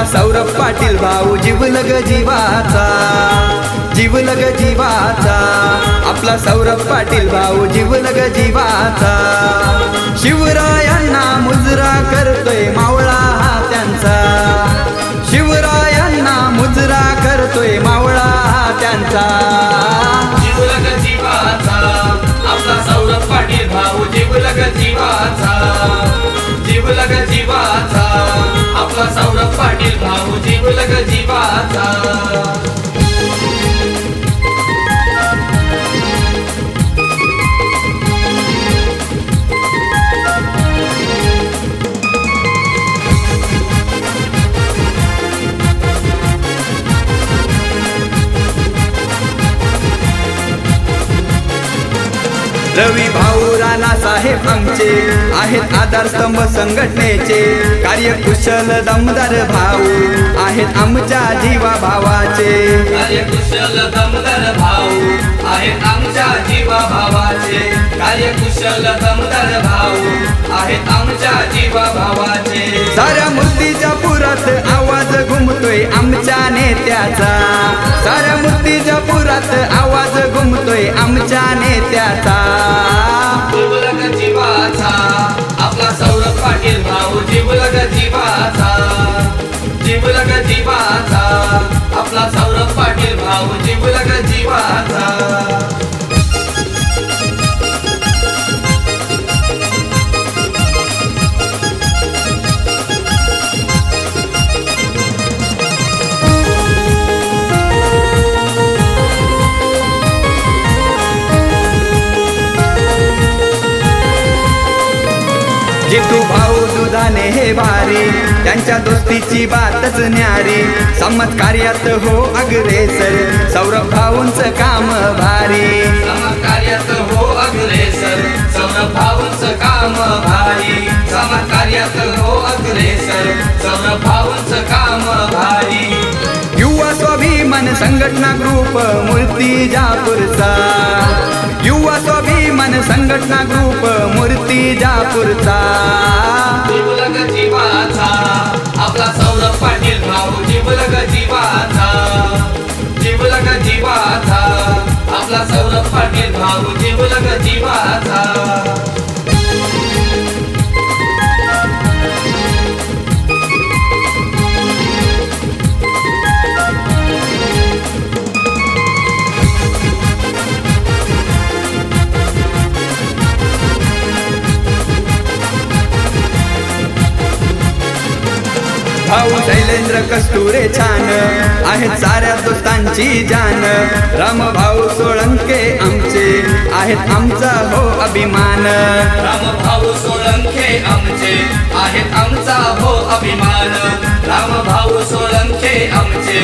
आपला सौरभ पाटील भाऊ जीवलग जीवाचा, जीवलग जीवाचा, आपला सौरभ पाटील भाऊ जीवलग जीवाचा। शिवरायांना मुजरा करतोय मावळा हा त्यांचा, शिवरायांना मुजरा करतोय मावळा हा त्यांचा। जीवलग जीवाचा आपला सौरभ पाटील भाऊ जीवलग जीवाचा, जीवलग जीवाचा, आपला सौरभ पाटील भाऊ जीवलग जीवाचा। रवी भाऊ राणा साहेब आमचे आहेत आधारस्तंभ संघटनेचे, कार्यकुशल दमदार भाऊ आहेत आमच्या जीवा भावाचे, कार्यकुशल दमदार भाऊ आहेत आमच्या जीवा भावाचे, कार्यकुशल दमदार भाऊ आहेत आमच्या जीवा भावाचे। साऱ्या मूर्तीच्या पुरात आवाज घुमतोय आमच्या नेत्याचा, साऱ्या मूर्तीच्या पुरात आवाज घुमतोय आमच्या नेत्याचा। जीवलग जीवाचा आपला सौरभ पाटील भाऊ जीवलग जीवाचा, जीवलग जीवाचा, आपला सौरभ पाटील भाऊ जीवलग जीवाचा। जितू भाऊ दुधाने हे भारी, त्यांच्या दोस्तीची बातच न्यारी, समाज कार्यात हो अग्रेसर, सौरभ भाऊंचं काम भारी, समाज कार्यात हो अग्रेसर, सौरभ भाऊंचं काम भारी, समाज कार्यात हो अग्रेसर, सौरभ भाऊंचं काम भारी। युवा स्वाभिमान संघटना ग्रुप मूर्तिजापूरचा, युवा स्वाभिमान संघटना ग्रुप मूर्तिजापूरचा। जीवलग जीवाचा आपला सौरभ पाटील भाऊ जीवलग जीवाचा, जीवलग जीवाचा, आपला सौरभ पाटील भाऊ जीवलग जीवाचा। भाऊ शैलेंद्र कस्तुरे छान आहेत साऱ्या दोस्तांची जान, राम भाऊ सोळंके आमचे आहेत आमचा हो अभिमान, राम भाऊ सोळंके आमचे आहेत आमचा हो अभिमान, राम भाऊ सोळंके आमचे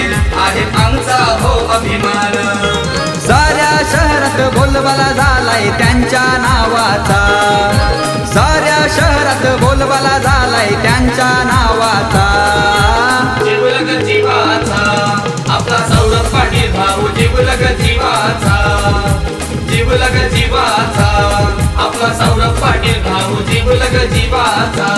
आहेत आमचा हो अभिमान। साऱ्या शहरात बोलबाला झालाय त्यांच्या नावाचा, साऱ्या शहरात बोलबाला झालाय त्यांच्या नावाचा। जीवलग जीवाचा आपला सौरभ पाटील भाऊ जीवलग जीवाचा, जीवलग जीवाचा, आपला सौरभ पाटील भाऊ जीवलग जीवाचा।